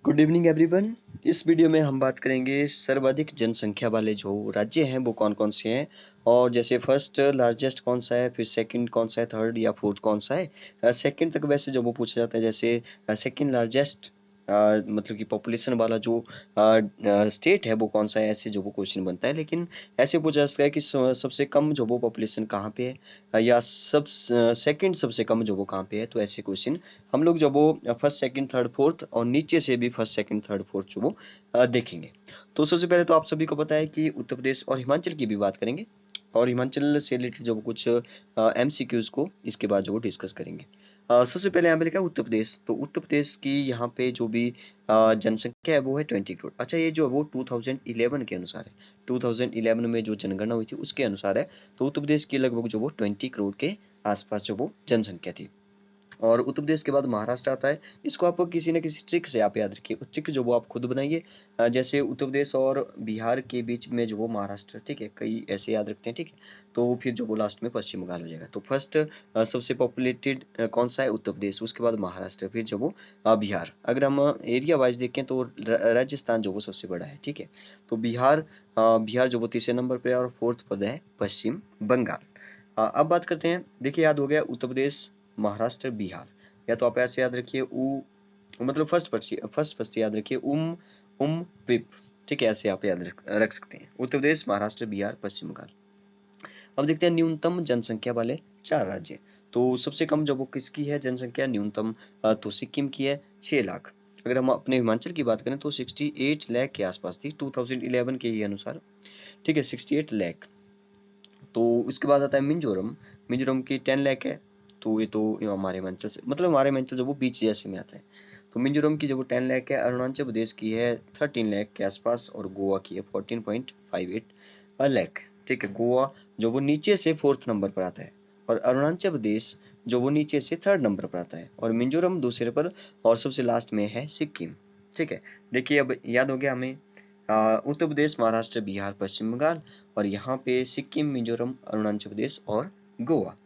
Good evening everyone. इस video में हम बात करेंगे सर्वाधिक जनसंख्या वाले जो राज्य हैं वो कौन कौन से हैं, और जैसे फर्स्ट लार्जेस्ट कौन सा है, फिर सेकंड कौन सा है, थर्ड या फोर्थ कौन सा है। सेकंड तक वैसे जो वो पूछा जाता है, जैसे सेकंड लार्जेस्ट मतलब कि पॉपुलेशन वाला जो स्टेट है वो कौन सा है, ऐसे जो वो क्वेश्चन बनता है। लेकिन ऐसे पूछा जा सकता है कि सबसे कम जो वो पॉपुलेशन कहाँ पे है, या सब सेकंड सबसे कम जो वो कहाँ पे है। तो ऐसे क्वेश्चन हम लोग जब वो फर्स्ट सेकंड थर्ड फोर्थ और नीचे से भी फर्स्ट सेकंड थर्ड फोर्थ जो वो देखेंगे। तो सबसे पहले तो आप सभी को पता है कि उत्तर प्रदेश और हिमाचल की भी बात करेंगे, और हिमाचल से रिलेटेड जो कुछ एमसीक्यूज को इसके बाद जो वो डिस्कस करेंगे। सबसे पहले यहाँ पे लिखा है उत्तर प्रदेश। तो उत्तर प्रदेश की यहाँ पे जो भी जनसंख्या है वो है 20 करोड़। अच्छा, ये जो है वो 2011 के अनुसार है। 2011 में जो जनगणना हुई थी उसके अनुसार है। तो उत्तर प्रदेश की लगभग जो वो 20 करोड़ के आसपास जो वो जनसंख्या थी। और उत्तर प्रदेश के बाद महाराष्ट्र आता है। इसको आप किसी न किसी ट्रिक से आप याद रखिए, ट्रिक जो वो आप खुद बनाइए। जैसे उत्तर प्रदेश और बिहार के बीच में जो वो महाराष्ट्र, ठीक है, कई ऐसे याद रखते हैं, ठीक है। तो फिर जो वो लास्ट में पश्चिम बंगाल हो जाएगा। तो फर्स्ट सबसे पॉपुलेटेड कौन सा है, उत्तर प्रदेश, उसके बाद महाराष्ट्र, फिर जो वो बिहार। अगर हम एरिया वाइज देखें तो राजस्थान जो वो सबसे बड़ा है, ठीक है। तो बिहार जो वो तीसरे नंबर पे है, और फोर्थ पद है पश्चिम बंगाल। अब बात करते हैं। देखिए, याद हो गया उत्तर प्रदेश, महाराष्ट्र, बिहार। या तो आप ऐसे याद रखिए, उ मतलब फर्स्ट फर्स्ट याद रखिए, विप, ठीक है, ऐसे आप याद रख सकते हैं। उत्तर प्रदेश, महाराष्ट्र, बिहार, पश्चिम बंगाल। अब देखते हैं न्यूनतम जनसंख्या वाले 4 राज्य। तो सबसे कम जो वो किसकी है जनसंख्या न्यूनतम, तो सिक्किम की है 6 लाख। अगर हम अपने हिमाचल की बात करें तो 68 लाख के आसपास थी 2011 के ही अनुसार, ठीक है, 68 लाख। तो उसके बाद आता है मिजोरम। मिजोरम की 10 लाख है। तो ये हमारे हिमाचल से, मतलब हमारे हिमाचल जो वो बीच जैसे में आता है। तो मिजोरम की जो वो 10 लाख है। अरुणाचल प्रदेश की है 13 लाख के आसपास, और गोवा की है 14.58 लाख, ठीक है। गोवा जो वो नीचे से फोर्थ नंबर पर आता है, और अरुणाचल प्रदेश जो वो नीचे से थर्ड नंबर पर आता है, और मिजोरम दूसरे पर, और सबसे लास्ट में है सिक्किम, ठीक है। देखिए, अब याद हो गया हमें उत्तर प्रदेश, महाराष्ट्र, बिहार, पश्चिम बंगाल, और यहाँ पे सिक्किम, मिजोरम, अरुणाचल प्रदेश और गोवा।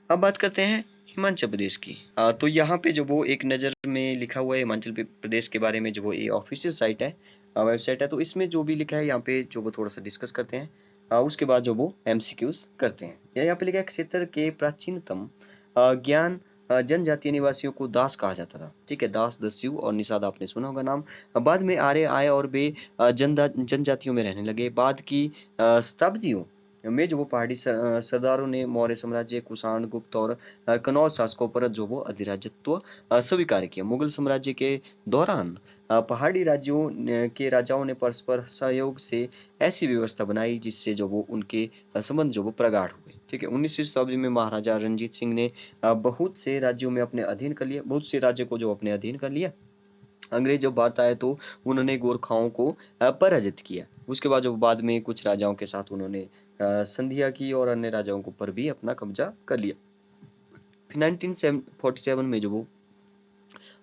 अब बात करते हैं हिमाचल प्रदेश की। तो यहाँ पे जो वो एक नज़र में लिखा हुआ है हिमाचल प्रदेश के बारे में, जो वो ये ऑफिशियल साइट है, वेबसाइट है। तो इसमें जो भी लिखा है यहाँ पे जो वो थोड़ा सा डिस्कस करते हैं। उसके बाद जो वो एमसीक्यूज करते हैं। यहाँ पे लिखा है, क्षेत्र के प्राचीनतम ज्ञान जनजातीय निवासियों को दास कहा जाता था, ठीक है। दास, दस्यु और निषाद आपने सुना होगा नाम। बाद में आर्य आए और वे जनजातियों में रहने लगे। बाद की शताब्दियों में जो वो पहाड़ी सरदारों ने मौर्य साम्राज्य, कुषाण, गुप्त और कनौज शासकों पर जो वो अधिराज्यत्व स्वीकार किया। मुगल साम्राज्य के दौरान पहाड़ी राज्यों के राजाओं ने परस्पर सहयोग से ऐसी व्यवस्था बनाई जिससे जो वो उनके संबंध जो वो प्रगाढ़ हुए, ठीक है। 19वीं शताब्दी में महाराजा रणजीत सिंह ने बहुत से राज्यों में अपने अधीन कर लिया, बहुत से राज्यों को जो अपने अधीन कर लिया। अंग्रेज जब भारत आए तो उन्होंने गोरखाओं को पराजित किया। उसके बाद जब बाद में कुछ राजाओं के साथ उन्होंने संधियां की, और अन्य राजाओं के ऊपर भी अपना कब्जा कर लिया। 1947 में जो वो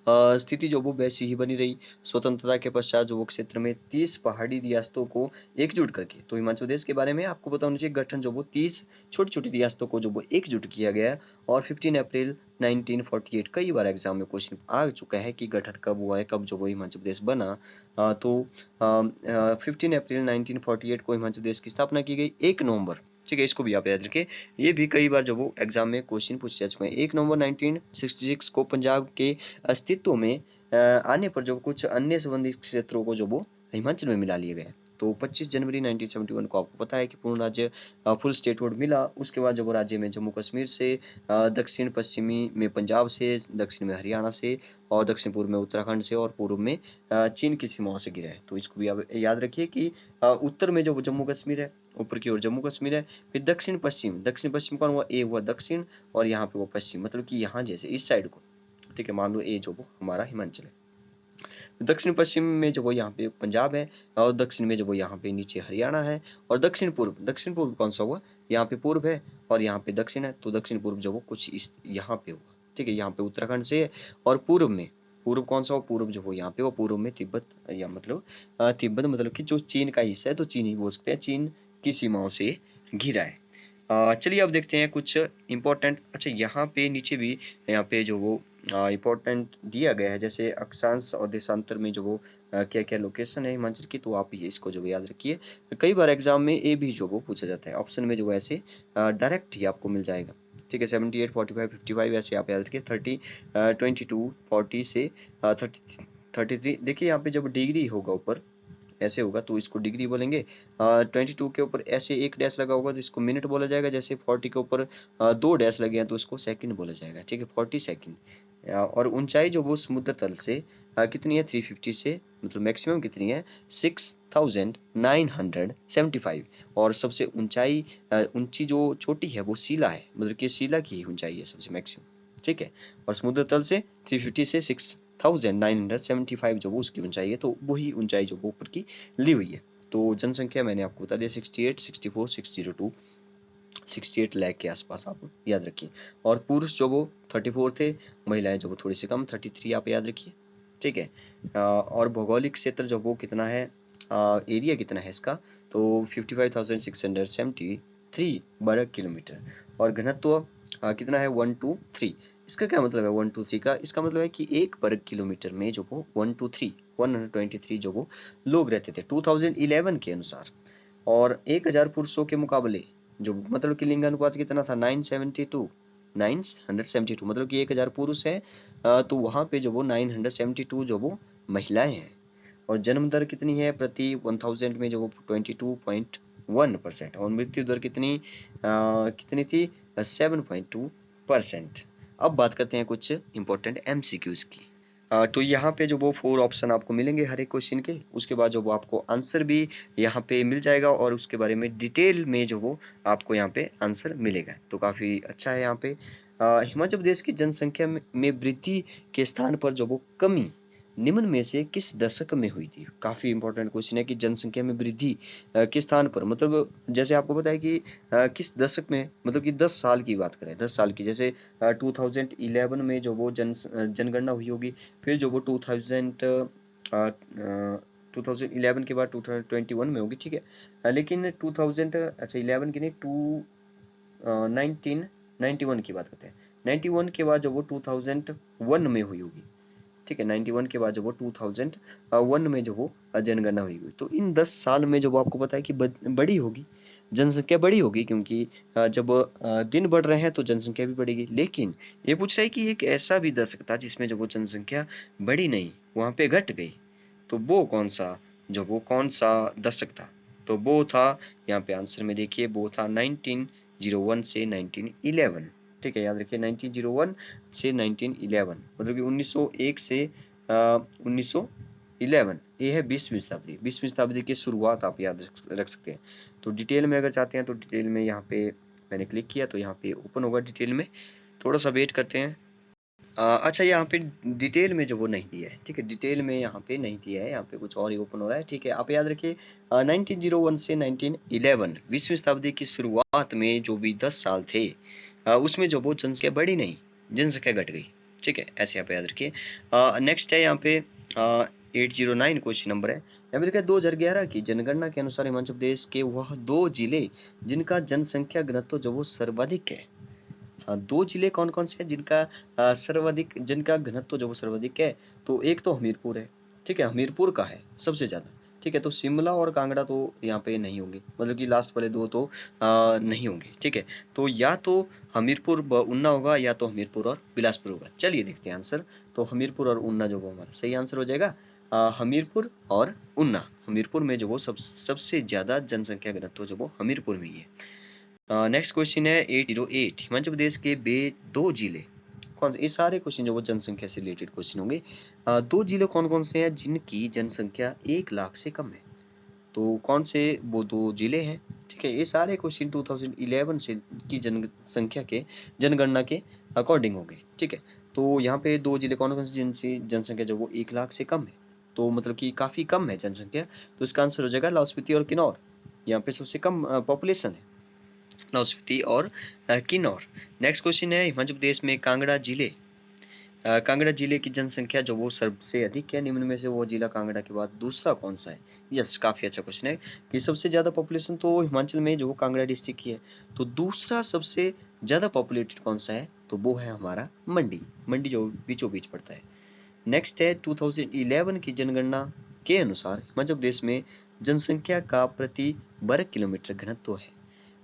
स्थिति जो वो वैसी ही बनी रही। स्वतंत्रता के पश्चात जो वो क्षेत्र में 30 पहाड़ी रियासतों को एकजुट करके, तो हिमाचल प्रदेश के बारे में आपको पता होना चाहिए, गठन जो वो 30 छोटी छोटी रियासतों को जो वो एकजुट किया गया है। और 15 अप्रैल 1948, कई बार एग्जाम में क्वेश्चन आ चुका है कि गठन कब हुआ है, कब जो वो हिमाचल प्रदेश बना। 15 अप्रैल 1948 को हिमाचल प्रदेश की स्थापना की गई। 1 नवंबर, ठीक है, इसको भी आप याद रखें। ये भी कई बार जो वो एग्जाम में क्वेश्चन पूछे जा चुके हैं। 1 नवंबर 1966 को पंजाब के अस्तित्व में आने पर जो कुछ अन्य संबंधित क्षेत्रों को जो वो हिमाचल में मिला लिया गया। तो 25 जनवरी 1971 को आपको पता है कि पूर्ण राज्य फुल स्टेटहुड मिला। उसके बाद जब वो राज्य में जम्मू कश्मीर से, दक्षिण पश्चिमी में पंजाब से, दक्षिण में हरियाणा से, और दक्षिण पूर्व में उत्तराखंड से, और पूर्व में चीन की सीमाओं से घिरा है। तो इसको भी आप याद रखिए कि उत्तर में जो जम्मू कश्मीर है, ऊपर की ओर जम्मू कश्मीर है। फिर दक्षिण पश्चिम कौन हुआ, ए हुआ दक्षिण, और यहाँ पे वो पश्चिम, मतलब कि यहाँ जैसे इस साइड को, ठीक है, मान लो ए जो वो हमारा हिमाचल है। दक्षिण पश्चिम में जो वो यहाँ पे पंजाब है, और दक्षिण में जो वो यहाँ पे नीचे हरियाणा है। और दक्षिण पूर्व कौन सा हुआ, यहाँ पे पूर्व है, और यहाँ पे दक्षिण है। तो दक्षिण पूर्व जो वो कुछ इस यहाँ पे हुआ, ठीक है, यहाँ पे उत्तराखंड से है। और पूर्व कौन सा हो, पूर्व जो हो यहाँ पे, वो पूर्व में तिब्बत, या मतलब तिब्बत मतलब कि जो चीन का हिस्सा है, तो चीन ही बोल सकते हैं, चीन की सीमाओं से घिरा है। चलिए अब देखते हैं कुछ इंपॉर्टेंट। अच्छा, यहाँ पे नीचे भी, यहाँ पे जो वो इम्पोर्टेंट दिया गया है, जैसे अक्षांश और देशांतर में जो वो क्या क्या लोकेशन है हिमाचल की, तो आप ये इसको जो याद रखिए। कई बार एग्जाम में ए भी जो वो पूछा जाता है, ऑप्शन में जो ऐसे डायरेक्ट ही आपको मिल जाएगा। ठीक है, 78, 45, 55 ऐसे आप याद रखिए। 30, 22, 40 से 33। देखिए यहाँ पे जब डिग्री होगा ऊपर ऐसे होगा तो इसको डिग्री बोलेंगे। 22 के ऊपर ऐसे एक डैश लगा होगा तो इसको मिनट बोला जाएगा। जैसे 40 के ऊपर दो डैश लगे हैं तो इसको सेकंड बोला जाएगा। ठीक है, 40 सेकंड। और ऊंचाई जो वो समुद्र तल से कितनी है, 350 से, मतलब मैक्सिमम कितनी है, 6975। और सबसे ऊंचाई ऊंची जो चोटी है वो शिला है, मतलब कि शिला की ही ऊंचाई है सबसे मैक्सिमम। ठीक है, और समुद्र तल से 350 से 6975 जो वो उसकी ऊंचाई है, तो वही ऊंचाई जो वो ऊपर की ली हुई है। तो जनसंख्या मैंने आपको बता दिया 68, 64, 602, 68 लाख के आसपास आप याद रखिए। और पुरुष जो वो 34 थे, महिलाएं जो वो थोड़ी सी कम 33 आप याद रखिए। ठीक है, और भौगोलिक क्षेत्र जो वो कितना है, एरिया कितना है इसका, तो 55,673 वर्ग किलोमीटर। और घनत्व कितना है, 123। इसका क्या मतलब है 123 का, इसका मतलब है कि एक वर्ग किलोमीटर में जो वो 123 जो वो लोग रहते थे 2011 के अनुसार। और 1000 पुरुषों के मुकाबले जो मतलब कि लिंगानुपात कितना था, 972, मतलब कि 1000 पुरुष है तो वहां पे जो वो 972 जो वो महिलाएं हैं। और जन्म दर कितनी है प्रति 1000 में, जो वो 22.1%। और मृत्यु दर कितनी थी, 7.2%। अब बात करते हैं कुछ इंपॉर्टेंट एमसीक्यूज की। तो यहाँ पे जो वो 4 ऑप्शन आपको मिलेंगे हर एक क्वेश्चन के, उसके बाद जो वो आपको आंसर भी यहाँ पे मिल जाएगा और उसके बारे में डिटेल में जो वो आपको यहाँ पे आंसर मिलेगा। तो काफ़ी अच्छा है यहाँ पे। हिमाचल प्रदेश की जनसंख्या में वृद्धि के स्थान पर जो वो कमी निम्न में से किस दशक में हुई थी। काफी इंपॉर्टेंट क्वेश्चन है कि जनसंख्या में वृद्धि किस स्थान पर, मतलब जैसे आपको पता है कि किस दशक में, मतलब कि 10 साल की बात करें, 10 साल की, जैसे 2011 में जो वो जनगणना हुई होगी, फिर जो वो 2011 के बाद 2021 में होगी। ठीक है, लेकिन 2000, अच्छा 11 की नहीं, 1991 की बात करते हैं। 91 के बाद जो वो 2001 में हुई होगी। ठीक है, 91 के बाद जो वो 2001 में जो वो जनगणना हुई हुई। तो इन 10 साल में जो वो आपको पता है कि बड़ी होगी, जनसंख्या बड़ी होगी, क्योंकि जब दिन बढ़ रहे हैं तो जनसंख्या भी बढ़ेगी। लेकिन ये पूछ रहा है कि एक ऐसा भी दशक था जिसमें जो वो जनसंख्या बढ़ी नहीं, वहां पे घट गई, तो वो कौन सा, जो वो कौन सा दशक था, तो वो था, यहाँ पे आंसर में देखिए, वो था 1901 से 1911। ठीक है, याद रखिए 1901 से 1911, मतलब कि 1901 से 1911, ये है 20वीं शताब्दी। 20वीं शताब्दी की शुरुआत आप याद रख सकते हैं। तो डिटेल में अगर चाहते हैं तो डिटेल में यहाँ पे मैंने क्लिक किया तो यहाँ पे ओपन होगा डिटेल में, थोड़ा सा वेट करते हैं। अच्छा, यहाँ पे डिटेल में जो वो नहीं दिया है। ठीक है, डिटेल में यहाँ पे नहीं दिया है, यहाँ पे कुछ और ही ओपन हो रहा है। ठीक है, आप याद रखिए 1901 से 1911, 20वीं शताब्दी की शुरुआत में जो भी 10 साल थे उसमें जो वो जनसंख्या बढ़ी नहीं, जनसंख्या घट गई। ठीक है, ऐसे यहाँ पे याद रखिए। नेक्स्ट है यहाँ पे 809 क्वेश्चन नंबर है। यहाँ पे लिखा है 2011 की जनगणना के अनुसार हिमाचल प्रदेश के वह 2 जिले जिनका जनसंख्या घनत्व जो वो सर्वाधिक है। हाँ, 2 जिले कौन-कौन से हैं जिनका सर्वाधिक, जिनका घनत्व जो वो सर्वाधिक है, तो एक तो हमीरपुर है। ठीक है, हमीरपुर का है सबसे ज़्यादा। ठीक है, तो शिमला और कांगड़ा तो यहाँ पे नहीं होंगे, मतलब कि लास्ट वाले 2 तो नहीं होंगे। ठीक है, तो या तो हमीरपुर ऊना होगा, या तो हमीरपुर और बिलासपुर होगा। चलिए देखते हैं आंसर। तो हमीरपुर और ऊना जो वो हमारा सही आंसर हो जाएगा। हमीरपुर और ऊना, हमीरपुर में जो वो सबसे ज़्यादा जनसंख्या घनत्व जो वो हमीरपुर में ही है। नेक्स्ट क्वेश्चन है 808, हिमाचल प्रदेश के वे 2 जिले कौन से, ये सारे क्वेश्चन जो वो जनसंख्या से रिलेटेड क्वेश्चन होंगे। 2 जिले कौन कौन से हैं जिनकी जनसंख्या 1 लाख से कम है, तो कौन से वो 2 जिले हैं। ठीक है, ये सारे क्वेश्चन 2011 से की जनसंख्या के, जनगणना के अकॉर्डिंग होंगे। ठीक है, तो यहाँ पे 2 जिले कौन कौन से जिनकी जनसंख्या जो वो 1 लाख से कम है, तो मतलब कि काफी कम है जनसंख्या, तो इसका आंसर हो जाएगा लाहौल स्पीति और किन्नौर। यहाँ पे सबसे कम पॉपुलेशन है, लाहौल स्पीति और किन्नौर। नेक्स्ट क्वेश्चन है हिमाचल प्रदेश में कांगड़ा जिले कांगड़ा जिले की जनसंख्या जो वो सबसे अधिक है निम्न में से वो जिला कांगड़ा के बाद दूसरा कौन सा है? यस, काफी अच्छा क्वेश्चन है कि सबसे ज्यादा पॉपुलेशन तो हिमाचल में जो कांगड़ा डिस्ट्रिक्ट की है, तो दूसरा सबसे ज्यादा पॉपुलेटेड कौन सा है? तो वो है हमारा मंडी। मंडी जो बीचों बीच पड़ता है। नेक्स्ट है 2011 की जनगणना के अनुसार हिमाचल प्रदेश में जनसंख्या का प्रति वर्ग किलोमीटर घनत्व है।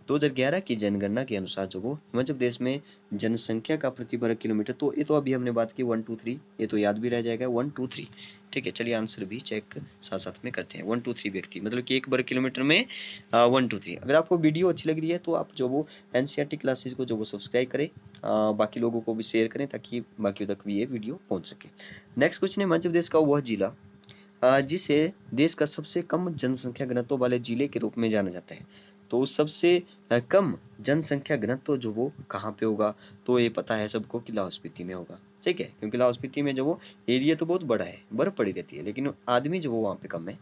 2011 की जनगणना के अनुसार जो वो हिमाचल प्रदेश में जनसंख्या का प्रति वर्ग किलोमीटर, तो ये तो अभी हमने बात की 1 2 3, ये तो याद भी रह जाएगा 1 2 3। ठीक है, चलिए आंसर भी चेक साथ साथ में करते हैं। 1 2 3 व्यक्ति मतलब कि 1 वर्ग किलोमीटर में 1 2 3। अगर आपको वीडियो अच्छी लग रही है तो आप जो वो एनसीईआरटी क्लासेस को जो वो सब्सक्राइब करें, बाकी लोगों को भी शेयर करें ताकि बाकियों तक भी ये वीडियो पहुंच सके। नेक्स्ट क्वेश्चन है मध्य प्रदेश का वह जिला जिसे देश का सबसे कम जनसंख्या घनत्व वाले जिले के रूप में जाना जाता है। तो सबसे कम जनसंख्या घनत्व जो वो कहाँ पे होगा? तो ये पता है सबको कि लाहौल स्पीति में होगा। ठीक है, क्योंकि लाहौल स्पीति में जो वो एरिया तो बहुत बड़ा है, बर्फ पड़ी रहती है, लेकिन आदमी जो वो वहाँ पे कम है।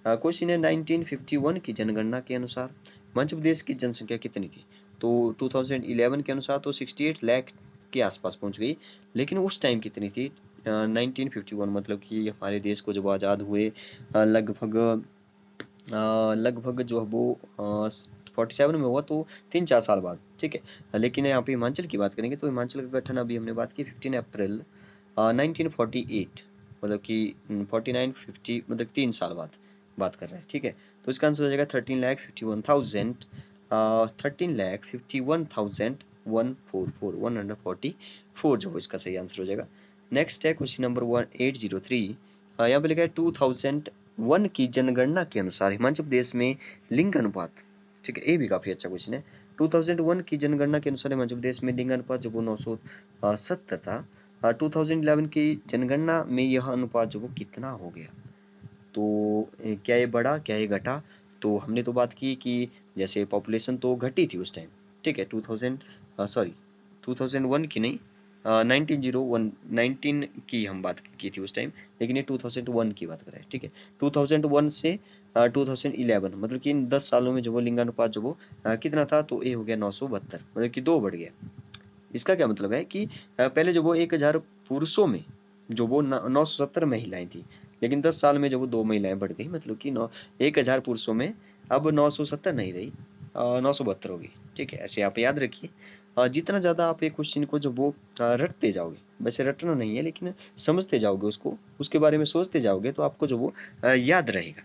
क्वेश्चन है 1951 की जनगणना के अनुसार मध्य प्रदेश की जनसंख्या कितनी थी? तो 2011 के अनुसार तो 68 लाख के आसपास पहुंच गई, लेकिन उस टाइम कितनी थी? 1951 मतलब कि हमारे देश को जब आज़ाद हुए लगभग जो है वो 47 में हुआ, तो 3-4 साल बाद। ठीक है, लेकिन यहाँ पे हिमाचल की बात करेंगे तो हिमाचल का गठन अभी हमने बात की 15 अप्रैल 1948, मतलब कि 49 50 मतलब 3 साल बाद बात कर रहे हैं। ठीक है, तो इसका आंसर हो जाएगा 13,51,144 जो इसका सही आंसर हो जाएगा। नेक्स्ट है क्वेश्चन नंबर 1803। यहाँ पे लिखा है 2001 की जनगणना के अनुसार हिमाचल प्रदेश में लिंग अनुपात। ठीक है, ये भी काफी अच्छा क्वेश्चन है। 2001 की जनगणना के अनुसार हिमाचल प्रदेश में लिंग अनुपात जो वो 970 था। 2011 की जनगणना में यह अनुपात जो वो कितना हो गया? तो क्या ये बढ़ा, क्या ये घटा? तो हमने तो बात की कि जैसे पॉपुलेशन तो घटी थी उस टाइम। ठीक है, 2001 की नहीं, 19 की हम बात की थी उस टाइम, लेकिन ये 2001 की बात कर रहे हैं। ठीक है, 2001 से 2011 मतलब कि इन 10 सालों में जो वो लिंगानुपात जो वो कितना था? तो ये हो गया 972, मतलब कि 2 बढ़ गया। इसका क्या मतलब है कि पहले जो वो 1000 पुरुषों में जो वो 970 महिलाएं थी, लेकिन 10 साल में जो वो 2 महिलाएं बढ़ गई, मतलब कि 1000 पुरुषों में अब 970 नहीं रही, 972 होगी। ठीक है, ऐसे आप याद रखिए। जितना ज़्यादा आप एक क्वेश्चन को जो वो रटते जाओगे, वैसे रटना नहीं है लेकिन समझते जाओगे उसको, उसके बारे में सोचते जाओगे, तो आपको जो वो याद रहेगा।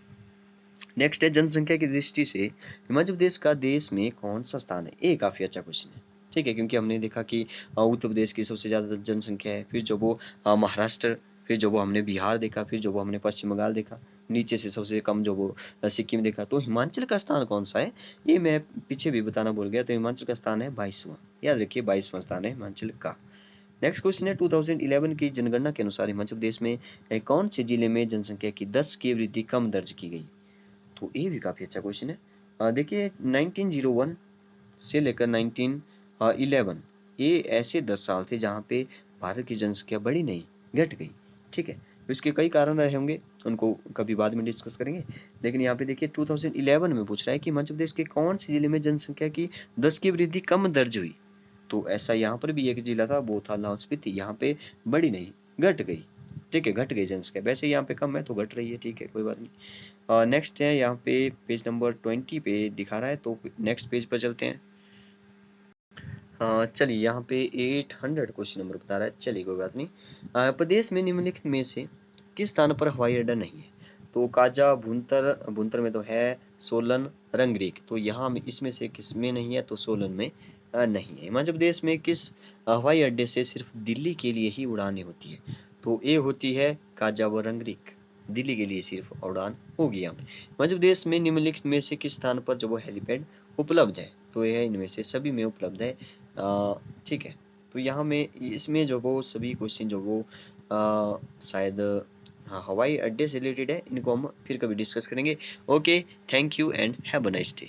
नेक्स्ट है जनसंख्या की दृष्टि से हिमाचल प्रदेश का देश में कौन सा स्थान है? ये काफी अच्छा क्वेश्चन है। ठीक है, क्योंकि हमने देखा कि उत्तर प्रदेश की सबसे ज्यादा जनसंख्या है, फिर जो वो महाराष्ट्र, फिर जो वो हमने बिहार देखा, फिर जो वो हमने पश्चिम बंगाल देखा, नीचे से सबसे कम जो वो सिक्किम देखा। तो हिमाचल का स्थान कौन सा है? ये मैं पीछे भी बताना भूल गया। तो हिमाचल का स्थान है 22वां। याद रखिए 22वां स्थान है हिमाचल का। नेक्स्ट क्वेश्चन है 2011 की जनगणना के अनुसार हिमाचल प्रदेश में कौन से जिले में जनसंख्या की 10 की वृद्धि कम दर्ज की गई? तो ये भी काफी अच्छा क्वेश्चन है। देखिए 1901 से लेकर 1911 ये ऐसे 10 साल थे जहाँ पे भारत की जनसंख्या बढ़ी नहीं, घट गई। ठीक है, तो इसके कई कारण रहे होंगे, उनको कभी बाद में डिस्कस करेंगे। लेकिन यहाँ पे देखिए 2011 में पूछ रहा है कि मध्य प्रदेश के कौन से जिले में जनसंख्या की 10 की वृद्धि कम दर्ज हुई? तो ऐसा यहाँ पर भी एक जिला था, वो था लाहौल स्पीति। यहाँ पे बढ़ी नहीं, घट गई। ठीक है, घट गई जनसंख्या, वैसे यहाँ पे कम है तो घट रही है। ठीक है, कोई बात नहीं। नेक्स्ट है यहाँ पे पेज नंबर 20 पे दिखा रहा है, तो नेक्स्ट पेज पर चलते हैं। चलिए यहाँ पे 800 क्वेश्चन नंबर बता रहा है। चलिए कोई बात नहीं। प्रदेश में निम्नलिखित में से किस स्थान पर हवाई अड्डा नहीं है? तो काजा, भुंतर, भुंतर में तो है, सोलन, रंगरीक। तो यहाँ इसमें से किस में नहीं है? तो सोलन में नहीं है। हिमाचल प्रदेश में किस हवाई अड्डे से सिर्फ दिल्ली के लिए ही उड़ानें होती है? तो ये होती है काजा व रंगरीक, दिल्ली के लिए सिर्फ उड़ान होगी यहाँ पे। मध्य प्रदेश में निम्नलिखित में से किस स्थान पर जो वो हेलीपैड उपलब्ध है? तो यह इनमें से सभी में उपलब्ध है। ठीक है, तो यहाँ में इसमें जो वो सभी क्वेश्चन जो वो शायद हाँ हवाई अड्डे से रिलेटेड है, इनको हम फिर कभी डिस्कस करेंगे। Okay, thank you and have a nice day.